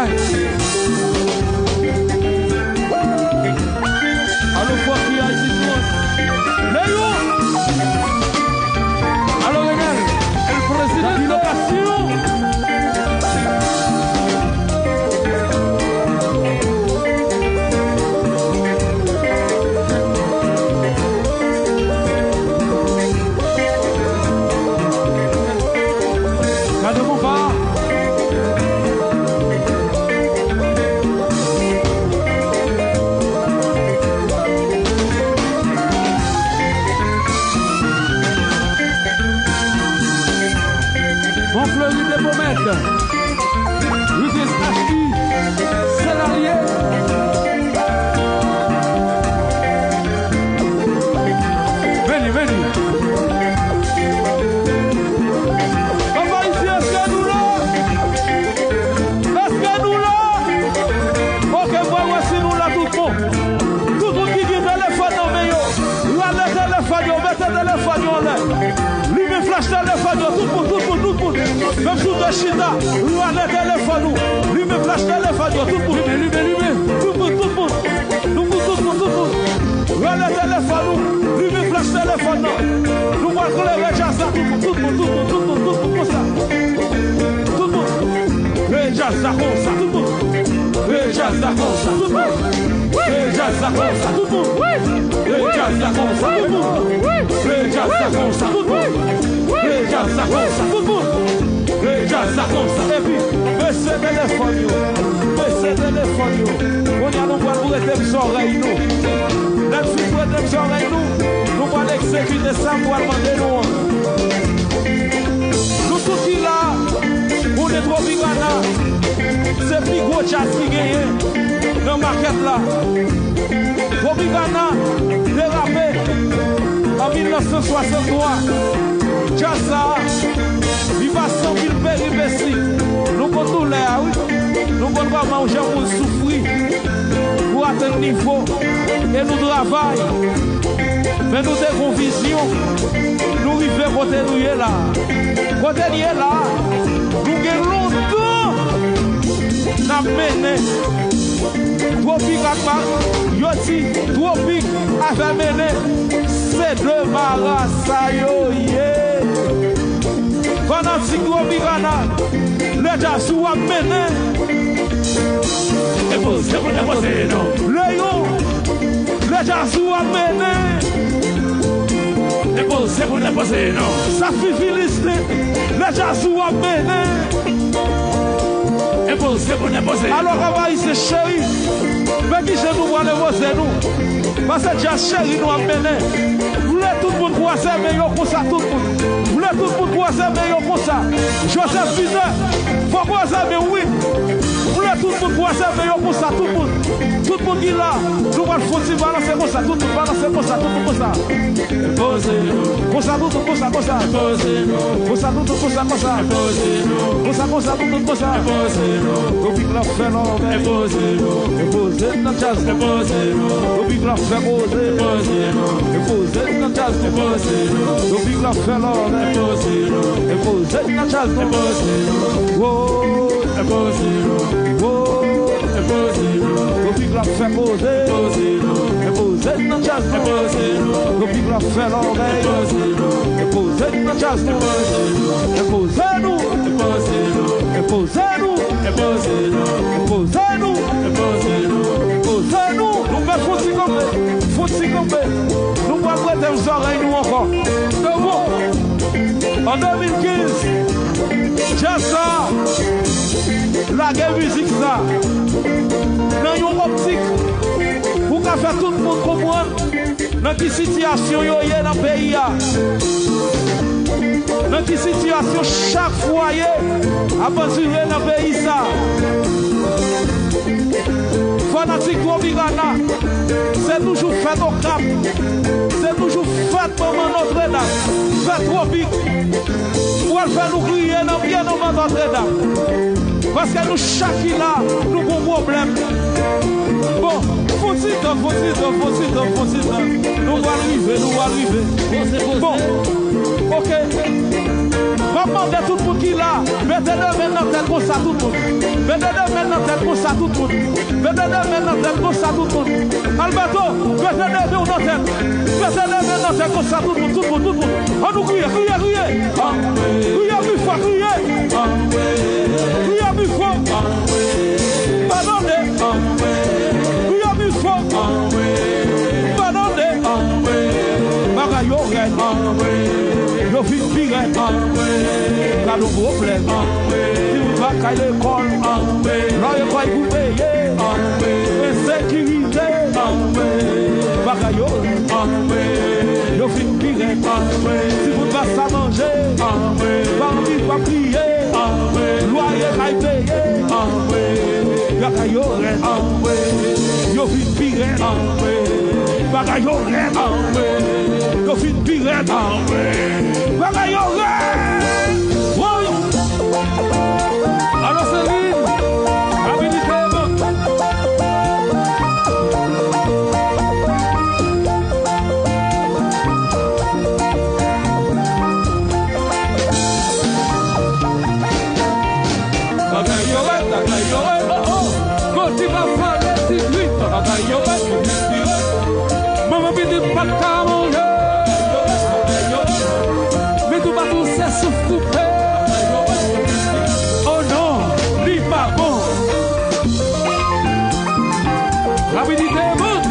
bagaille. Alors, faut qu'il y ait ici tout. Léo! Alors, regarde, le président de location. Même sous le chita, lui a le téléphone, lui me flash téléphone, tout le monde, lui, tout le monde, lui a le téléphone, lui me flash téléphone, nous voyons que les gens ça, tout le monde, comme ça, tout le monde, les gens ça comme ça, tout le monde, les gens ça comme ça, tout le monde, les gens ça comme ça, tout le monde, les gens ça comme ça, tout le monde, les gens ça comme ça, tout le monde, les gens ça comme ça, tout le monde. Ça comme ça. Et puis, monsieur téléphone, on y a nous pour être des oreilles, nous. Même si vous êtes des oreilles, nous allons exécuter ça pour demander nous. Nous tous qui là, on est trop bigana. C'est plus gros chat qui gagne dans la maquette là. Trop bigana, dérapé en 1963. Jassa. Il va sans qu'il péripétie. Nous comptons l'air, oui. Nous comptons manger pour souffrir, pour atteindre niveau. Et nous travaillons. Mais nous avons vision. Nous vivons côté nous là. Côté nous là. Nous avons longtemps. Nous avons mené. Tropique à part. Yoti. Tropique à faire mener. C'est deux marassailles. Pendant que vous avez les gens sont amenés. Les gens sont amenés. Ça fait filisté. Les gens sont amenés. Alors, on va ici, chérie. Mais qui c'est nous pour aller voir nous? Parce que déjà, chérie, nous amenés. Vous voulez tout le monde croiser, mais vous comme ça, tout le monde. Vous voulez tout le monde croiser, mais vous comme ça. Joseph Bizet, il faut croiser, mais oui. Vous voulez tout le monde croiser, mais vous comme ça, tout le monde. Tout le monde qui est là, nous allons faire balancer comme ça, tout le monde balancer comme ça, tout le monde comme ça. Comme ça, tout le monde comme ça, comme ça. Comme ça, tout le monde comme ça, comme ça. Comme ça, tout le monde comme ça. Depuis que la fait l'homme, posé dans le jazz, depuis que la fait posé dans le jazz, depuis que la fait l'homme, posé dans le jazz, depuis que la fait posé dans le jazz, depuis que la fait l'homme, posé dans le jazz, posez-nous, nous mettons faut-il tomber, nous allons prêter aux oreilles nous encore. En 2015, Jassa, la guerre musique ça, dans une optique, pour qu'à faire tout le monde comprendre dans quelle situation il y a dans le pays. Dans quelle situation chaque foyer a aventuré dans le pays ça. Fanatique Robigana, c'est toujours fait au cap, c'est toujours fait pour Notre-Dame, fait trop big, pour faire nous crier dans bien dans Notre-Dame. Parce que nous, chaque là, nous avons un problème. Bon, faut-il temps. Nous allons arriver. Bon, ok. Maman de tout le monde qui là, mettez deux mains dans tête pour ça tout le monde. Mettez deux mains dans tête pour ça tout le monde. Mettez deux mains dans tête pour ça tout le monde. Alberto, mettez deux mains dans tête. Mettez deux mains dans tête pour ça tout le monde, tout le monde, tout le monde. On nous crie, crie, crie. Crie plus fort, crie. Crie plus fort. Pardonnez. Crie plus fort. Pardonnez. Bagayo red. Yo fin pire. Car nos problèmes. Si vous va à l'école, là il faut vous payer. Insécurité. Bagayo. Yo fin pire. Si vous va à manger, parmi va prier. Loyer va payer. Bagayo red. Yo fin pire. Bagayo red. Yo fin pire. Bagayo red. Alors Céline, habilitez-moi. Bagayo red, oh oh. Quand tu vas faire les petits trucs, bagayo red, maman dit pas de manger. Mais tout va tout c'est souffle coupé. Oh non, lui pas bon. Rapidité bonne.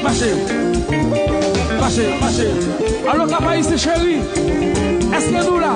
Marchez. Alors, papa, ici, chérie, est-ce que nous là,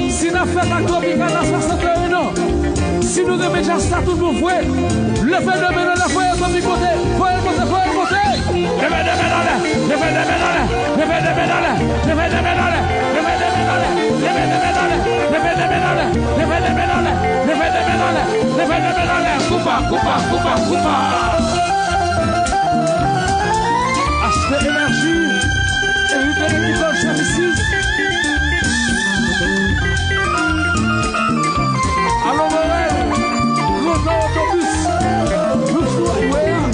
si nous faisons la Tropicana à 61 ans, si nous remettons déjà ça tout nous fouet, le fait de mettre la foyer comme du côté, foyer côté. Coupa. Acheter énergie, éviter les people services. Allons, Morel, Renault Autobus, nous soyons.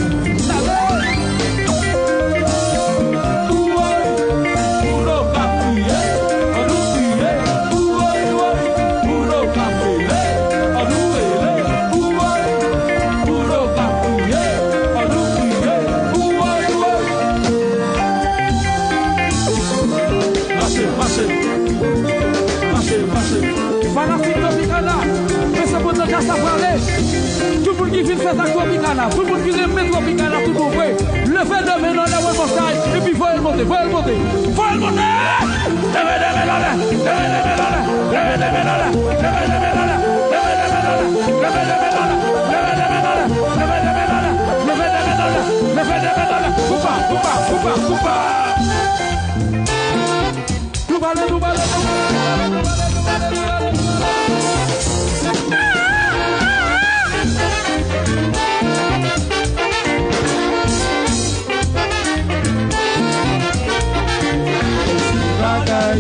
fait ça Tropicana. Tout le monde qui aime Tropicana, tout le monde fait. Le fait de mener dans la montagne. Et puis, il faut le monter, faut le monter. Faut le monter.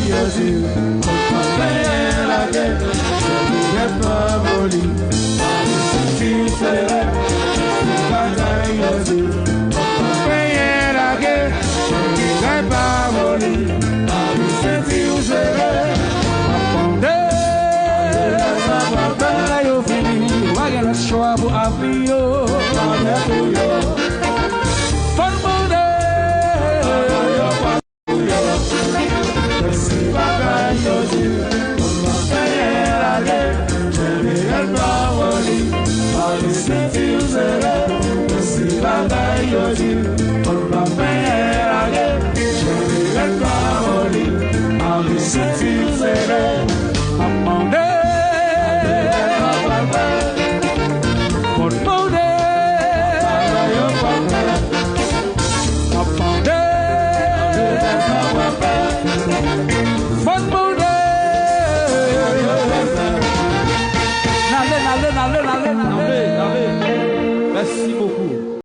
Yes,